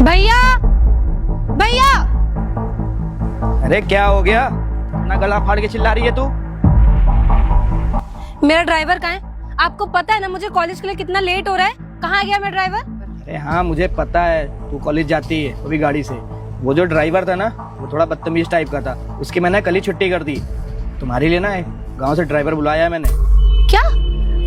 भैया भैया। अरे क्या हो गया? अपना गला फाड़ के चिल्ला रही है तू? मेरा ड्राइवर कहाँ है? आपको पता है ना मुझे कॉलेज के लिए कितना लेट हो रहा है। कहाँ गया मेरा ड्राइवर? अरे हाँ मुझे पता है, तू कॉलेज जाती है वो भी गाड़ी से। वो जो ड्राइवर था ना वो थोड़ा बदतमीज टाइप का था, उसकी मैंने कल ही छुट्टी कर दी। तुम्हारे लिए ना गांव से ड्राइवर बुलाया है मैंने। क्या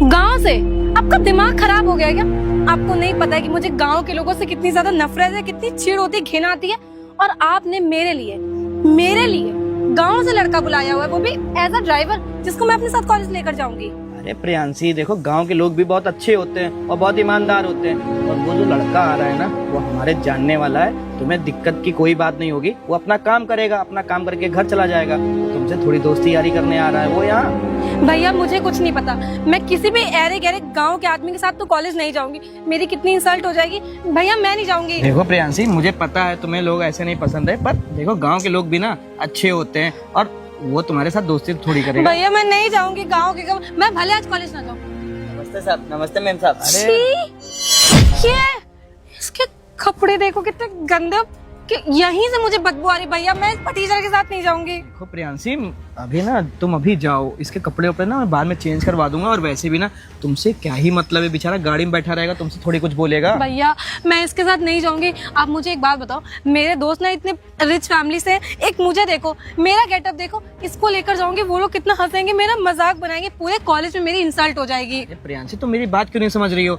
गांव से? आपका दिमाग खराब हो गया है क्या? आपको नहीं पता है कि मुझे गांव के लोगों से कितनी ज्यादा नफरत है, कितनी चिढ़ होती है, घिन आती है। और आपने मेरे लिए गांव से लड़का बुलाया हुआ है, वो भी एज अ ड्राइवर, जिसको मैं अपने साथ कॉलेज लेकर जाऊंगी। अरे प्रियांशी देखो, गांव के लोग भी बहुत अच्छे होते हैं और बहुत ईमानदार होते हैं। और वो जो लड़का आ रहा है ना वो हमारे जानने वाला है, तुम्हें दिक्कत की कोई बात नहीं होगी। वो अपना काम करेगा, अपना काम करके घर चला जाएगा। तुमसे थोड़ी दोस्ती यारी करने आ रहा है वो यहाँ। भैया मुझे कुछ नहीं पता, मैं किसी भी ऐरे गहरे गांव के आदमी के साथ तो कॉलेज नहीं जाऊंगी। मेरी कितनी इंसल्ट हो जाएगी। भैया मैं नहीं जाऊंगी। देखो प्रियांशी, मुझे पता है तुम्हें लोग ऐसे नहीं पसंद है, पर देखो गांव के लोग भी ना अच्छे होते हैं और वो तुम्हारे साथ दोस्ती थोड़ी करेगा। भैया मैं नहीं जाऊंगी गांव के मैं भले आज कॉलेज ना जाऊँ। नमस्ते साहब। नमस्ते मैम साहब। छी, ये इसके कपड़े देखो कितने गंदे, कि यहीं से मुझे बदबू आ रही। भैया मैं इस टीचर के साथ नहीं जाऊंगी। देखो प्रियांशी, अभी ना तुम अभी जाओ, इसके कपड़े उपड़े ना मैं बाद में चेंज करवा दूंगा। और वैसे भी ना तुमसे क्या ही मतलब है, बेचारा गाड़ी में बैठा रहेगा, तुमसे थोड़ी कुछ बोलेगा। भैया मैं इसके साथ नहीं जाऊंगी। आप मुझे एक बात बताओ, मेरे दोस्त ना इतने रिच फैमिली से, एक मुझे देखो, मेरा गेटअप देखो, इसको लेकर जाऊंगी, वो लोग कितना हंसेंगे, मेरा मजाक बनाएंगे, पूरे कॉलेज में मेरी इंसल्ट हो जाएगी। प्रियांशी तुम मेरी बात क्यों नहीं समझ रही हो?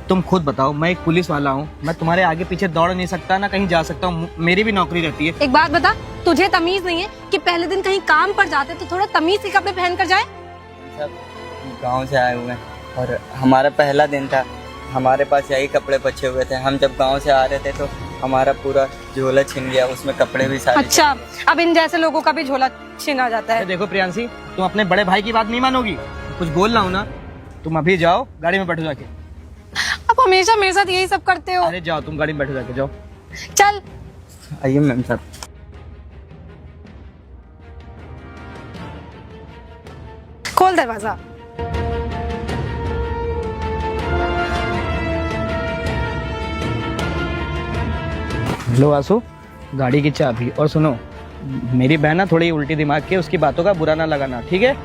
तुम खुद बताओ, मैं एक पुलिस वाला हूँ, मैं तुम्हारे आगे पीछे दौड़ नहीं सकता, ना कहीं जा सकता हूँ, मेरी भी नौकरी रहती है। एक बात बता, तुझे तमीज नहीं है कि पहले दिन कहीं काम पर जाते तो थोड़ा तमीज के कपड़े पहन कर जाए? सब गांव से आए हुए हैं और हमारा पहला दिन था। हमारे पास यही कपड़े बचे हुए थे। हम जब गांव से आ रहे थे तो हमारा पूरा झोला छिन गया, उसमें कपड़े भी सारे। अच्छा, अब इन जैसे लोगों का भी झोला छिना जाता है। देखो प्रियांशी, तुम अपने बड़े भाई की बात नहीं मानोगी, कुछ बोल रहा हूँ ना। तुम अभी जाओ, गाड़ी में बैठो जाके। आप हमेशा मेरे साथ यही सब करते हो। अरे जाओ, तुम गाड़ी में बैठो जाके, जाओ। चल आइए मैम साहब। खोल दरवाजा। लो आंसू, गाड़ी की चाबी। और सुनो, मेरी बहन ना थोड़ी उल्टी दिमाग की है, उसकी बातों का बुरा ना लगाना, ठीक है?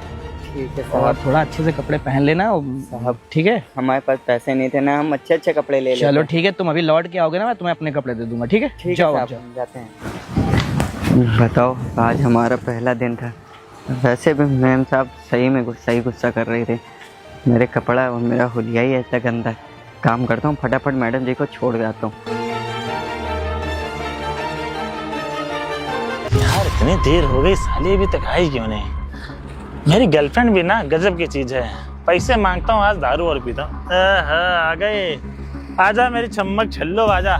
ठीक है और साहब। थोड़ा अच्छे से कपड़े पहन लेना साहब ठीक है? हमारे पास पैसे नहीं थे ना, हम अच्छे अच्छे कपड़े ले लेते। चलो ठीक है, तुम अभी लौट के आओगे ना, मैं तुम्हें अपने कपड़े दे दूंगा, ठीक है? ठीक जाओ है अब साहब, जाओ। जाते हैं। बताओ, आज हमारा पहला दिन था। वैसे भी मैम साहब सही में गुस्सा कर रही थी। मेरे कपड़ा और मेरा हुलिया ही ऐसा गंदा है। काम करता हूँ, फटाफट मैडम जी को छोड़ जाता हूँ। यार इतनी देर हो गई, साली अभी तक आई क्यों नहीं? मेरी गर्लफ्रेंड भी ना गजब की चीज है। पैसे मांगता हूँ, आज दारू और पीता हूँ। आ गए। आजा मेरी छम्मक छल्लो, आजा।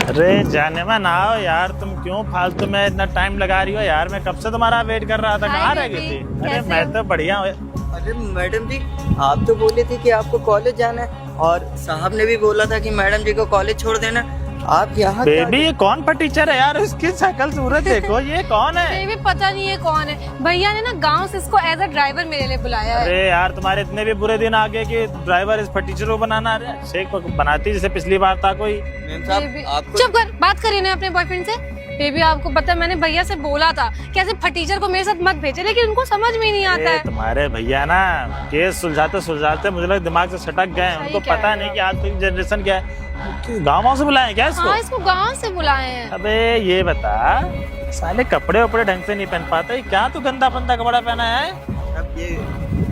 अरे जाने में ना आओ यार, तुम क्यों फालतू में इतना टाइम लगा रही हो यार? मैं कब से तुम्हारा वेट कर रहा था, कहाँ रह गई थी? अरे मैं तो बढ़िया हूँ। अरे मैडम जी, आप तो बोले थे कि आपको कॉलेज जाना है और साहब ने भी बोला था कि मैडम जी को कॉलेज छोड़ देना। आप यहाँ बेबी ये कौन सा टीचर है यार? उसकी शक्ल सूरत देखो, ये कौन है? ये भी पता नहीं है कौन है। भैया ने ना गांव से इसको एज अ ड्राइवर मेरे लिए बुलाया है। अरे यार तुम्हारे इतने भी बुरे दिन आ गए कि ड्राइवर इस पर टीचर को बनाना। अरे शेख बनाती जैसे पिछली बार था कोई। मैम साहब आपको चुप कर, बात करिए ना अपने बॉयफ्रेंड से। बेबी आपको पता है मैंने भैया से बोला था कि ऐसे फटीचर को मेरे साथ मत भेजे, लेकिन उनको समझ में ही नहीं आता है। तुम्हारे भैया ना केस सुलझाते मुझे लगा दिमाग से सटक गए। उनको पता नहीं कि आज की जनरेशन क्या है। गाँव से बुलाए क्या इसको? हाँ, इसको गांव से बुलाए हैं। अबे ये बता, साले कपड़े उपड़े ढंग से नहीं पहन पाते क्या? तू गंदा पंदा कपड़ा पहना है? अब ये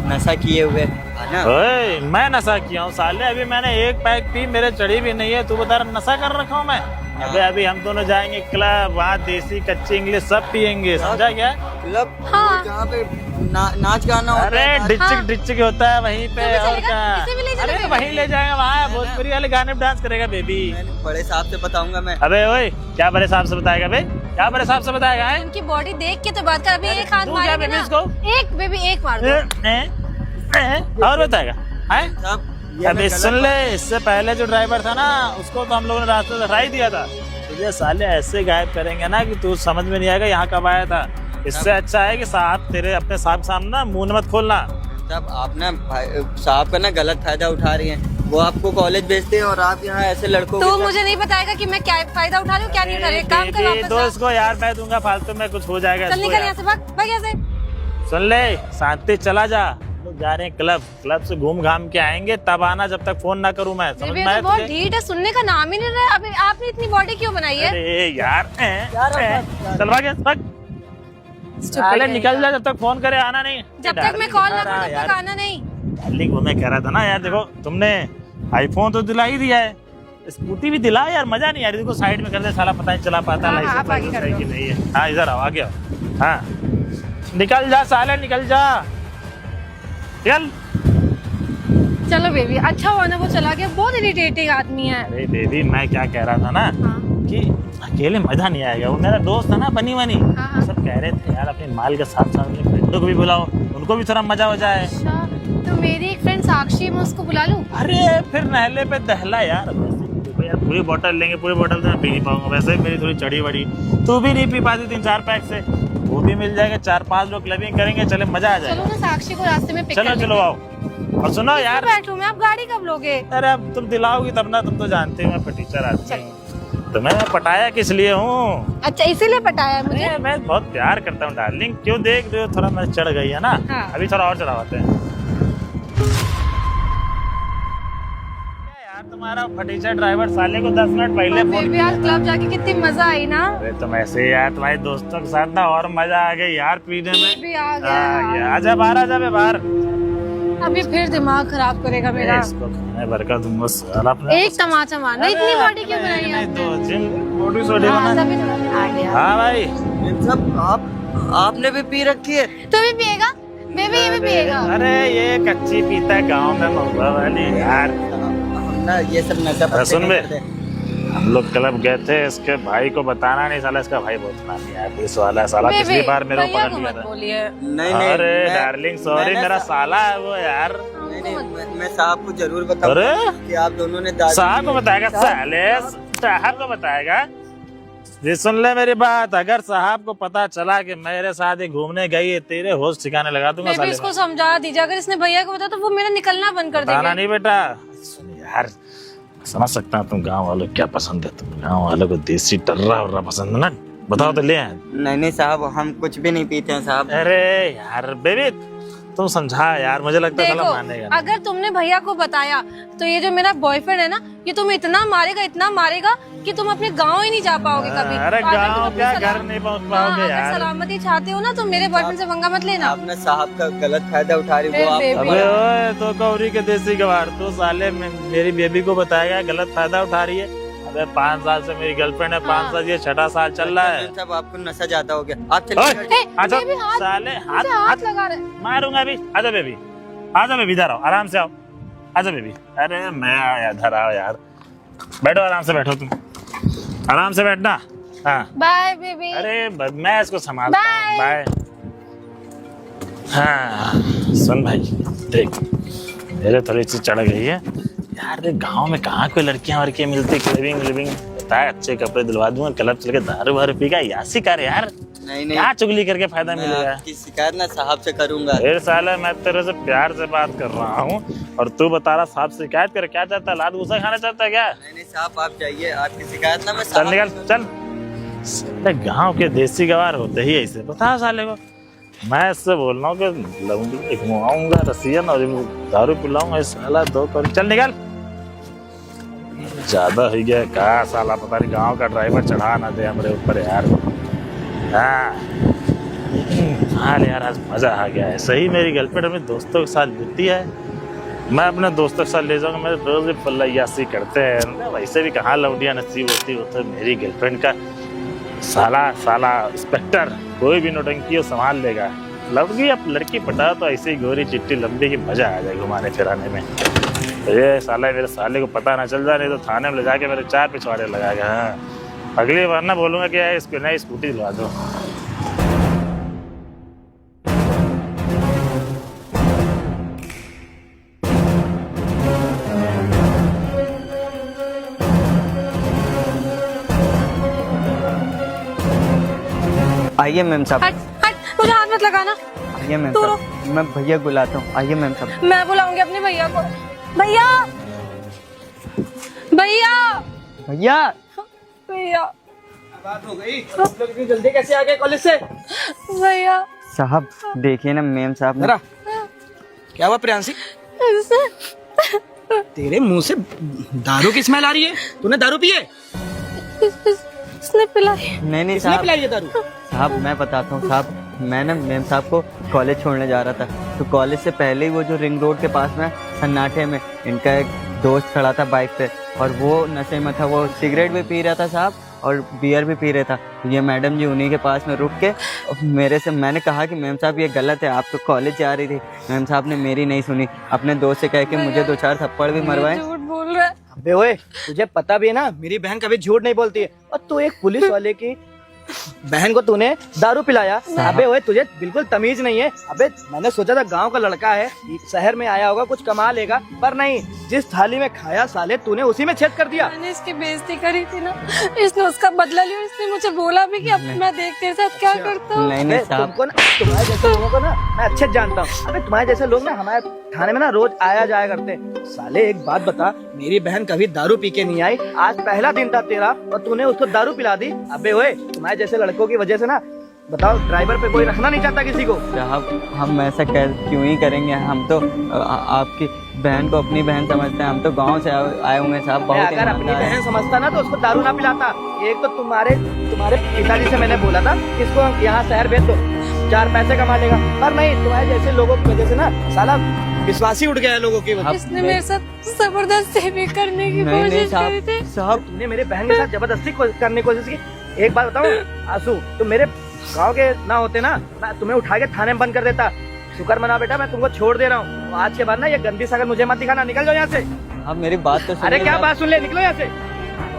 नशा किए हुए है ना? ओए मैं नशा किया हूँ साले? अभी मैंने एक पैक पी, मेरे चढ़ी भी नहीं है। तू बता रहा नशा कर रखा हूँ मैं? अबे अभी हम दोनों जाएंगे क्लब, वहाँ देसी कच्ची इंग्लिश सब पियेंगे, समझा क्या? क्लब हाँ। जहाँ पे नाच गाना होता अरे है। डिचिक होता है वहीं पे। तो भी और चलेगा? क्या? इसे भी ले अरे चलेगा? वहीं ले जाएंगे, वहाँ भोजपुरी वाले गाने पे डांस करेगा बेबी। मैंने बड़े साहब से बताऊंगा मैं। अबे ओए, क्या बड़े साहब से बताएगा बे? क्या बड़े साहब से बताएगा है? उनकी बॉडी देख के तो बात कर। अभी एक हाथ तू क्या मारेंगे बेबी ना, इसको? एक बेबी एक मार दो। और बताएगा है? साहब अबे सुन ले, इससे पहले जो ड्राइवर था ना उसको तो हम लोगों ने रास्ते से हटा ही दिया था। तुझे साले ऐसे गायब करेंगे ना कि तू समझ में नहीं आएगा यहाँ कब आया था। इससे अच्छा है कि साहब तेरे अपने साहब सामने ना मुंह मत खोलना। साहब आप ना साहब का ना गलत फायदा उठा रही हैं। वो आपको कॉलेज भेजते हैं और आप यहाँ ऐसे लड़कों तो मुझे नहीं बताएगा कि मैं क्या फायदा उठा रही हूँ क्या नहीं उठा रही हूँ। काम कर वापस जा। दोस्त को यार मैं दूंगा, फालतू में कुछ हो जाएगा चल इसको निकल यार। यहाँ से, भाग यहाँ से। सुन ले, शांति चला जा। लोग जा रहे हैं क्लब से घूम घाम के आएंगे, तब आना, जब तक फोन ना करूं मैं। समझ बेबी में ये आया तो बहुत तुझे? ढीठ है, सुनने का नाम ही नहीं रहा। अभी आपने इतनी बॉडी क्यों बनाई है? अरे यार चल भाग साले, निकल जा, जब तक फोन करे आना नहीं। जब तक मैं कॉल ना करूं तब तक आना नहीं। डार्लिंग वो मैं कह रहा था ना यार, देखो तुमने आईफोन तो दिला ही दिया है, स्कूटी भी दिला यार, मजा नहीं यार। देखो साइड में कर दे, साला पता नहीं चला पाता हाँ, आप आगे लाइसेंस कर है दो। कि नहीं है। हाँ इधर आओ, आगे आओ। हाँ निकल जा साले, निकल जा, चल। चलो बेबी, अच्छा हुआ ना वो चला गया, बहुत इरिटेटिंग आदमी है। अरे बेबी मैं क्या कह रहा था ना हाँ। कि अकेले मजा नहीं आएगा। वो मेरा दोस्त है ना बनी बनी, हाँ। सब कह रहे थे यार अपने माल के साथ साथ अपने फ्रेंडों को भी बुलाओ, उनको भी थोड़ा मजा हो जाए। अच्छा, तो मेरी एक फ्रेंड साक्षी है, मैं उसको बुला लूं? अरे फिर नहले पे दहला यार। देखो यार पूरी बोतल लेंगे, पूरी बोतल तो मैं पी नहीं पाऊंगा, वैसे भी मेरी थोड़ी चढ़ी बड़ी, तू भी नहीं पी पाती 3-4 पैक से, वो भी मिल जाएगा, 4-5 लोग क्लबिंग करेंगे, चले मजा आ चलो जाएगा। ना साक्षी को रास्ते में पिक कर चलो आओ। और सुनो यार, बैठू मैं, आप गाड़ी कब लोगे? अरे अब तुम दिलाओगी तब ना, तुम तो जानते हो मैं टीचर आदमी हूँ। तो मैं पटाया किस लिए हूँ? अच्छा इसीलिए पटाया मुझे? अरे मैं बहुत प्यार करता हूँ डार्लिंग, क्यों देख रहे हो, थोड़ा मैं चढ़ गई है ना। हाँ। अभी थोड़ा और चढ़ाते हैं। यार तुम्हारा फटीचा ड्राइवर साले को 10 मिनट पहले फोन बेबी आज क्लब जाके कितनी मजा आई ना। अरे तुम ऐसे यार, तुम्हारे दोस्तों के साथ ना और मजा आ गई यार पीने में। बेबी आ गया। आजा बाहर, आजा बे बाहर। अभी फिर दिमाग खराब करेगा मेरा। इसको खाने भर का तुम बस साला अपने एक टमाटर मारना, इतनी बॉडी क्यों बनाई नहीं आपने? तो जिम बॉडी सोडी हाँ, बना। तभी तो आ गया। हाँ भाई सब आपने भी पी रखी है? तू भी पिएगा? बेबी ये भी पिएगा? अरे ये कच्ची पीता है गाँव में महुआ वाली यार। हम ना ये सब नशा अरे पत्ते सुन नहीं बे, करते। हम लोग क्लब गए थे, इसके भाई को बताना नहीं, साला इसका भाई बहुत नामी है, पुलिस वाला है साला, पिछली बेबी बार मेरे को भैया पकड़ को लिया मत था। बोलिए। नहीं अरे मैं- डार्लिंग सॉरी, मैंने मेरा सा- साला है वो यार। नहीं मैं साहब को जरूर बताऊंगा अरे कि आप दोनों ने दारू साहब को पी है। बताएगा साले, साहब को बताएगा। ये सुन ले मेरी बात, अगर साहब को पता चला कि मेरे साथ ही घूमने गई है, तेरे होश ठिकाने लगा दूंगा बेबी साले। इसको समझा दीजिए, अगर इसने भैया को बताया तो वो मेरा निकलना बंद कर बताना देंगे। नहीं बेटा। सुन यार, समझ सकता हूँ तुम गांव वालों को क्या पसंद है, तुम गांव वालों को देसी टर्रा वर्रा पसंद है ना, बताओ तो ले आए। नहीं साहब, हम कुछ भी नहीं पीते हैं साहब। अरे यार बेबी तुम समझा यार, मुझे लगता है देखो साला मानेगा नहीं। अगर तुमने भैया को बताया तो ये जो मेरा बॉयफ्रेंड है ना, ये तुम इतना मारेगा कि तुम अपने गांव ही नहीं जा पाओगे कभी। अरे तो अगर गांव तुम अपनी क्या, सलाम- घर नहीं पहुंच हाँ, पाओगे अगर यार। सलामती चाहते हो ना तो मेरे बॉयफ्रेंड से पंगा मत लेना। आपने साहब का गलत फायदा उठा रही, वो बेबी। आप अबे ओए तो कौरी के देसी गवार, तो साले मेरी बेबी को बताएगा गलत फायदा उठा रही है। अबे 5 साल से मेरी गर्लफ्रेंड है, 5 साल, ये 6ठा साल चल रहा है। साहब आपको नशा ज्यादा हो गया, आप ओए, चलिए। आजा बेबी हाथ- साले, हाथ मुझे हाथ लगा रहे। मारूंगा अभी। आजा बेबी, आजा बेबी, इधर आओ, आराम से आओ, आजा बेबी। अरे मैं आया, इधर आओ यार, बैठो, आराम से बैठो, तुम आराम से बैठना। हाँ बाय बेबी। अरे मैं इसको संभालता हूँ, बाय। बाय। हाँ सुन भाई देख, मेरे थोड़ी सी चढ़ गई है यार। देख गांव में कहाँ कोई लड़कियां वड़कियां मिलती, क्लबिंग व्लिबिंग होता है, अच्छे कपड़े दिलवा दूंगा, क्लब चल के दारू वारू पी का यासी कर यार। नहीं क्या चुगली करके फायदा मैं मिलेगा? आपकी शिकायत ना साहब से करूंगा। फिर साला मैं तेरे से प्यार से बात कर रहा हूँ और तू बता रहा साहब शिकायत कर, क्या चाहता है, लात गुस्सा खाना चाहता है क्या? नहीं साहब आप जाइए, आपकी शिकायत ना मैं चल साहब निकल से चल। साले गांव के देसी गवार होते ही ऐसे, बता साले को मैं इससे बोल रहा हूँ कि लौंडी घुमाऊंगा रसियन और दारू पिलाऊंगा इस साला दो कर। चल निकल, ज्यादा हो गया कहा साला, पता नहीं गांव का ड्राइवर चढ़ा ना दे हमारे ऊपर यार। हाँ यार आज मजा आ गया है। सही मेरी गर्लफ्रेंड अपने दोस्तों के साथ लेती है, मैं अपने दोस्तों के साथ ले जाऊंगा, मेरे रोज भी पल्लायासी करते हैं, वैसे भी कहाँ लौंडियां नसीब होती हो। तो मेरी गर्लफ्रेंड का साला इंस्पेक्टर कोई भी नौटंकी हो संभाल लेगा। लड़की अब लड़की पटा तो ऐसे ही गोरी चिट्टी लंबी की मजा आ जाए घुमाने फिराने में। तो ये साला मेरे साले को पता ना चल जाए, नहीं तो थाने में ले जाके मेरे 4 पिछवाड़े लगाएगा। हाँ अगली बार ना बोलूंगा कि यार इसको नई स्कूटी दिलवा दो। आइए मैम साहब, हट हट, मुझे हाथ मत लगाना। आइए मैम दूर साहब, मैं भैया बुलाता हूँ। आइए मैम साहब। मैं बुलाऊंगी अपने भैया को। भैया भैया भैया भैया बात हो गई। आप लोग इतनी जल्दी कैसे आ गए कॉलेज से? भैया साहब देखिए ना मैम साहब ने जरा क्या हुआ प्रियांशी? तेरे मुंह से दारू की स्मेल आ रही है। तूने दारू पी है? इसने पिलाई। नहीं किसने साहब, पिलाई है दारू? साहब मैं बताता हूँ साहब, मैं ना मैम साहब को कॉलेज छोड़ने जा रहा था, तो कॉलेज से पहले ही वो जो रिंग रोड के पास में सन्नाटे में इनका एक दोस्त खड़ा था बाइक पे, और वो नशे में था, वो सिगरेट भी पी रहा था साहब और बियर भी पी रहा था। तो ये मैडम जी उन्हीं के पास में रुक के मेरे से, मैंने कहा कि मैम साहब ये गलत है, आप तो कॉलेज जा रही थी। मैम साहब ने मेरी नहीं सुनी, अपने दोस्त से कह के मुझे 2-4 थप्पड़ भी मरवाए। झूठ बोल रहा है। अबे ओए, तुझे पता भी है ना मेरी बहन कभी झूठ नहीं बोलती है, और तू एक पुलिस वाले की बहन को तूने दारू पिलाया। अबे ओए, तुझे बिल्कुल तमीज नहीं है। अबे मैंने सोचा था गांव का लड़का है, शहर में आया होगा, कुछ कमा लेगा, पर नहीं, जिस थाली में खाया साले तूने उसी में छेद कर दिया। मैंने इसकी बेइज्जती करी थी ना, इसने उसका बदला लिया। इसने मुझे बोला भी कि अब मैं देख तेरे साथ क्या करता हूँ। नहीं अबे साहब, तुमको ना, तुम्हारे जैसे लोगों को ना मैं अच्छे से जानता हूँ। अबे तुम्हारे जैसे लोग ना हमारे थाने में ना रोज आया जाया करते हैं। साले एक बात बता, मेरी बहन कभी दारू पी के नहीं आई, आज पहला दिन था तेरा और तूने उसको दारू पिला दी। अबे ओए, तुम्हारे जैसे लड़कों की वजह से ना, बताओ, ड्राइवर पे कोई रखना नहीं चाहता किसी को। साहब हम ऐसा क्यों ही करेंगे, हम तो आपकी बहन को अपनी बहन समझते हैं, हम तो गांव से आए हुए हैं साहब। बहुत अगर अपनी ईमानदार हैं। बहन समझता ना तो उसको दारू ना पिलाता। एक तो तुम्हारे पिताजी से मैंने बोला था इसको यहाँ शहर भेज दो, 4 पैसे कमा लेगा, पर नहीं, तुम्हारे जैसे लोगों की वजह से ना साला विश्वास ही उठ गया है लोगों की वजह से। इसने मेरे साथ जबरदस्ती भी करने की नहीं कोशिश करी थी। साहब तुमने मेरे बहन के साथ जबरदस्ती करने की कोशिश की। एक बात बताऊं आंसू, तुम मेरे गांव के ना होते ना, मैं तुम्हें उठा के थाने में बंद कर देता। शुक्र मना बेटा, मैं तुमको छोड़ दे रहा हूँ। आज के बाद ना ये गंदी शकल मुझे मत दिखाना, निकल जाओ यहाँ से। आप मेरी बात तो अरे सुनिए क्या साहब। बात सुन ले, निकलो यहाँ से।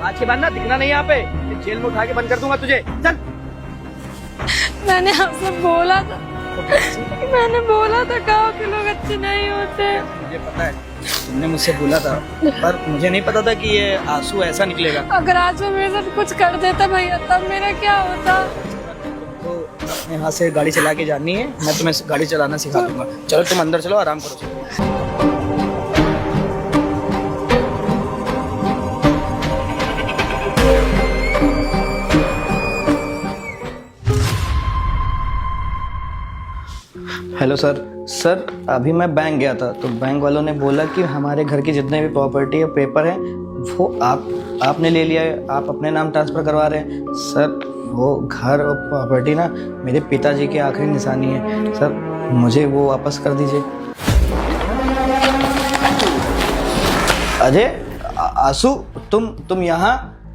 आज के बाद ना दिखना नहीं यहाँ पे, जेल में उठा के बंद कर दूंगा तुझे। चल। मैंने आपसे बोला था, मैंने बोला था गाँव के लोग अच्छे नहीं होते। मुझे पता है, तुमने मुझसे बोला था, पर मुझे नहीं पता था कि ये आंसू ऐसा निकलेगा। अगर आज वो मेरे साथ कुछ कर देता भैया, तब मेरा क्या होता। तो अपने हाथ से गाड़ी चला के जानी है, मैं तुम्हें गाड़ी चलाना सिखा दूंगा। चलो तुम अंदर चलो, आराम करो। Hello sir. सर अभी मैं बैंक गया था, तो बैंक वालों ने बोला कि हमारे घर की जितने भी प्रॉपर्टी है, पेपर है, वो आपने ले लिया है, आप अपने नाम ट्रांसफ़र करवा रहे हैं। सर वो घर और प्रॉपर्टी ना मेरे पिताजी की आखिरी निशानी है। सर मुझे वो वापस कर दीजिए। अजय, आंसू, तुम यहाँ,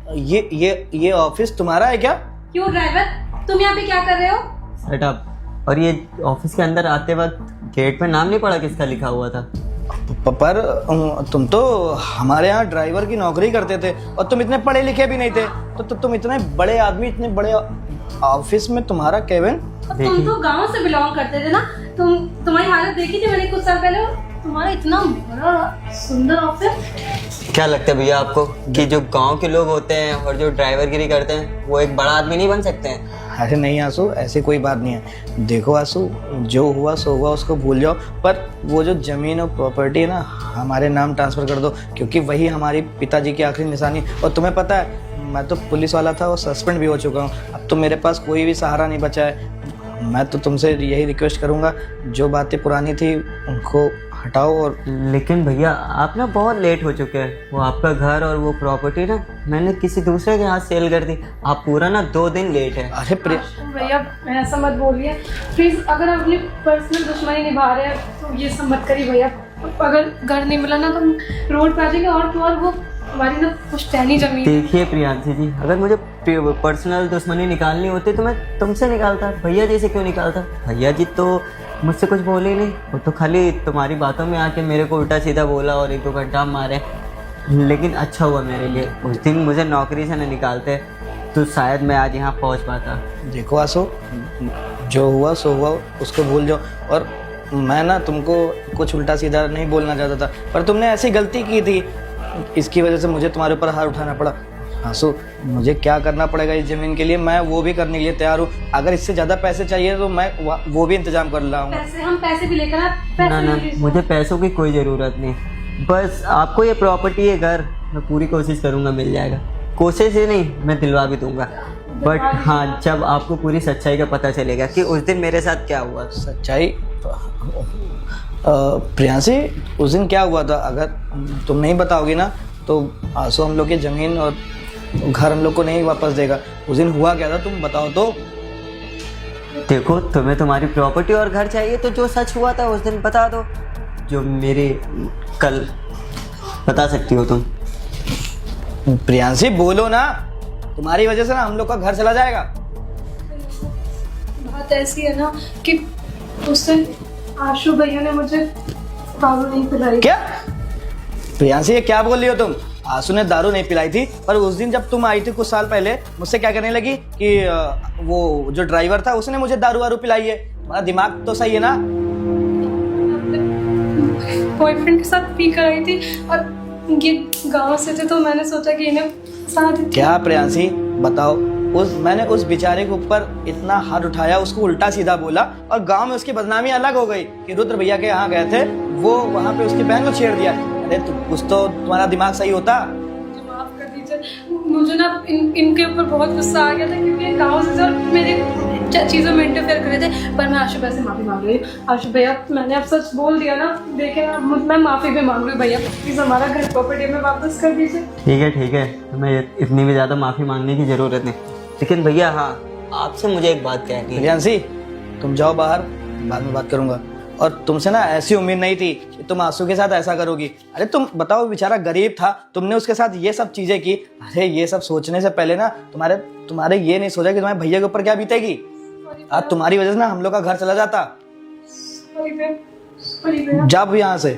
ये ऑफिस तुम्हारा है क्या? क्यों ड्राइवर, तुम यहाँ पे क्या कर रहे हो? Set up. और ये ऑफिस के अंदर आते वक्त गेट पे नाम नहीं पड़ा किसका लिखा हुआ था? पर तुम तो हमारे यहाँ ड्राइवर की नौकरी करते थे और तुम इतने पढ़े लिखे भी नहीं थे, तो तुम इतने बड़े आदमी, इतने बड़े ऑफिस में तुम्हारा केबिन। तुम तो गांव से बिलोंग करते थे ना, तुम्हारी हालत देखी थी मैंने कुछ साल पहले। तुम्हारा इतना बड़ा सुंदर ऑफिस। क्या लगता है भैया आपको कि जो गांव के लोग होते हैं और जो ड्राइवरगिरी करते हैं वो एक बड़ा आदमी नहीं बन सकते हैं? अरे नहीं आंसू, ऐसी कोई बात नहीं है। देखो आंसू, जो हुआ सो हुआ, उसको भूल जाओ, पर वो जो ज़मीन और प्रॉपर्टी है ना, हमारे नाम ट्रांसफ़र कर दो, क्योंकि वही हमारी पिताजी की आखिरी निशानी। और तुम्हें पता है, मैं तो पुलिस वाला था और सस्पेंड भी हो चुका हूँ। अब तो मेरे पास कोई भी सहारा नहीं बचा है। मैं तो तुमसे यही रिक्वेस्ट करूँगा, जो बातें पुरानी थी उनको हटाओ। और लेकिन भैया आप ना बहुत लेट हो चुके हैं। वो आपका घर और वो प्रॉपर्टी ना मैंने किसी दूसरे के हाथ सेल कर दी। आप पूरा ना 2 दिन लेट है। अरे भैया ऐसा मत बोलिए प्लीज। अगर आप अपनी पर्सनल दुश्मनी निभा रहे हैं तो ये सब मत करिए भैया। अगर घर नहीं मिला ना तो हम रोड पे आ जाएंगे, और तो और वो हमारी ना पुश्तैनी जमीन। देखिए प्रियांशी जी, अगर मुझे पर्सनल दुश्मनी निकालनी होती तो मैं तुमसे निकालता, भैया जी से क्यों निकालता? भैया जी तो मुझसे कुछ बोले ही नहीं, वो तो खाली तुम्हारी बातों में आके मेरे को उल्टा सीधा बोला और 1-2 घंटा मारे। लेकिन अच्छा हुआ मेरे लिए, उस दिन मुझे नौकरी से न निकालते तो शायद मैं आज यहाँ पहुँच पाता। देखो आंसू, जो हुआ सो हुआ, उसको भूल जाओ। और मैं ना तुमको कुछ उल्टा सीधा नहीं बोलना चाहता था, पर तुमने ऐसी गलती की थी, इसकी वजह से मुझे तुम्हारे ऊपर हाथ उठाना पड़ा। आंसू, मुझे क्या करना पड़ेगा इस ज़मीन के लिए, मैं वो भी करने के लिए तैयार हूँ। अगर इससे ज़्यादा पैसे चाहिए तो मैं वो भी इंतजाम कर रहा हूँ। हम पैसे भी लेकर ना मुझे पैसों की कोई ज़रूरत नहीं, बस आपको ये प्रॉपर्टी, ये घर मैं पूरी कोशिश करूँगा, मिल जाएगा। कोशिश ही नहीं, मैं दिलवा भी दूंगा। बट हाँ, जब आपको पूरी सच्चाई का पता चलेगा कि उस दिन मेरे साथ क्या हुआ। सच्चाई? प्रियांशी, उस दिन क्या हुआ था अगर तुम नहीं बताओगी ना तो आंसू हम लोग की ज़मीन और घर हम लोग को नहीं वापस देगा। उस दिन हुआ क्या था, तुम बताओ तो। देखो, तुम्हें तुम्हारी प्रॉपर्टी और घर चाहिए तो जो सच हुआ था उस दिन बता दो, जो मेरे कल बता सकती हो तुम। प्रियांशी बोलो ना, तुम्हारी वजह से ना हम लोग का घर चला जाएगा। बात ऐसी है ना कि उस दिन आशु भैया ने मुझे दारू नहीं पिलाई। क्या प्रियांशी, ये क्या बोल रही हो तुम? आंसू ने दारू नहीं पिलाई थी, पर उस दिन जब तुम आई थी कुछ साल पहले, मुझसे क्या करने लगी कि वो जो ड्राइवर था उसने मुझे दारू वारू पिलाई है। तुम्हारा दिमाग तो सही है ना? बॉयफ्रेंड के साथ पी कर आई थी और ये गांव से थे तो मैंने सोचा कि इन्हें साथ ही। क्या प्रियांशी बताओ, मैंने उस बेचारे के ऊपर इतना हाथ उठाया, उसको उल्टा सीधा बोला और गांव में उसकी बदनामी अलग हो गई कि रुद्र भैया के यहाँ गए थे, वो वहाँ पे उसकी बहन को छेड़ दिया। अरे कुछ तो तुम्हारा दिमाग सही होता। माफ कर दीजिए, मुझे ना इनके ऊपर बहुत गुस्सा आ गया था क्योंकि गांव से और मेरी चीज़ों में इंटरफेयर कर रहे थे। पर मैं आशु भैया से माफ़ी मांग रही हूँ। आशु भैया, मैंने अब सच बोल दिया ना, देखे ना, मैं माफ़ी भी मांग रही हूँ भैया। प्लीज़ हमारा घर प्रॉपर्टी में वापस कर दीजिए। ठीक है, तुम्हें इतनी भी ज़्यादा माफ़ी मांगने की ज़रूरत नहीं। लेकिन भैया हाँ, आपसे मुझे एक बात कहनी है। प्रियांशी, तुम जाओ बाहर, बाद में बात करूंगा। और तुमसे ना ऐसी उम्मीद नहीं थी कि तुम आंसू के साथ ऐसा करोगी। अरे तुम बताओ, बेचारा गरीब था, तुमने उसके साथ ये सब चीजें की। अरे ये सब सोचने से पहले ना तुम्हारे ये नहीं सोचा कि तुम्हारे भैया के ऊपर क्या बीतेगी। आज तुम्हारी वजह से ना हम लोग का घर चला जाता। जा भी यहाँ से।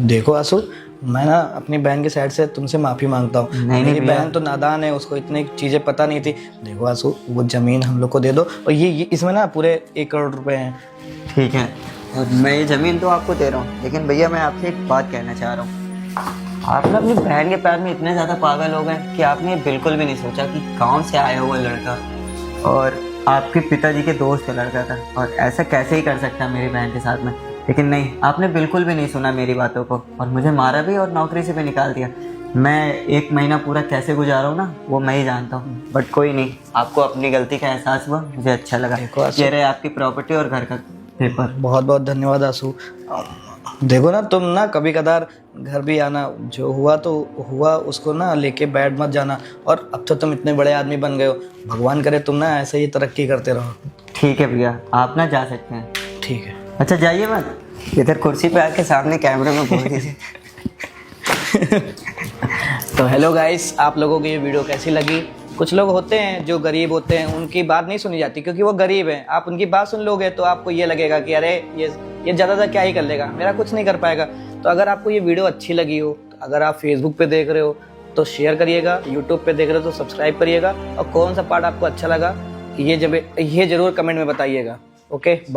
देखो आंसू, मैं ना अपनी बहन की साइड से तुमसे माफ़ी मांगता हूँ। मेरी बहन तो नादान है, उसको इतनी चीज़ें पता नहीं थी। देखो आंसू, वो ज़मीन हम लोग को दे दो और ये इसमें ना पूरे 1 करोड़ रुपए हैं। ठीक है, और मैं ये ज़मीन तो आपको दे रहा हूँ, लेकिन भैया मैं आपसे एक बात कहना चाह रहा हूँ। आप ना अपनी बहन के प्यार में इतने ज़्यादा पागल हो गए कि आपने बिल्कुल भी नहीं सोचा कि गाँव से आया हुआ लड़का और आपके पिताजी के दोस्त का लड़का था, और ऐसा कैसे ही कर सकता है मेरी बहन के साथ में। लेकिन नहीं, आपने बिल्कुल भी नहीं सुना मेरी बातों को और मुझे मारा भी और नौकरी से भी निकाल दिया। मैं 1 महीना पूरा कैसे गुजारा हूँ ना, वो मैं ही जानता हूँ। बट कोई नहीं, आपको अपनी गलती का एहसास हुआ, मुझे अच्छा लगा। ये रहे आपकी प्रॉपर्टी और घर का पेपर। बहुत बहुत धन्यवाद आंसू। देखो ना, तुम ना कभी कदार घर भी आना, जो हुआ तो हुआ, उसको ना लेके बैठ मत जाना। और अब तो तुम इतने बड़े आदमी बन गए हो, भगवान करे तुम ना ऐसे ही तरक्की करते रहो। ठीक है भैया, आप ना जा सकते हैं। ठीक है। अच्छा जाइए मत, इधर कुर्सी पे आके सामने कैमरे में बोल दीजिए। तो हेलो गाइस, आप लोगों को ये वीडियो कैसी लगी? कुछ लोग होते हैं जो गरीब होते हैं, उनकी बात नहीं सुनी जाती क्योंकि वो गरीब हैं। आप उनकी बात सुन लोगे तो आपको ये लगेगा कि अरे ये ज़्यादा क्या ही कर लेगा, मेरा कुछ नहीं कर पाएगा। तो अगर आपको ये वीडियो अच्छी लगी हो, तो अगर आप फेसबुक पे देख रहे हो तो शेयर करिएगा, यूट्यूब पे देख रहे हो तो सब्सक्राइब करिएगा, और कौन सा पार्ट आपको अच्छा लगा ये जरूर कमेंट में बताइएगा। ओके।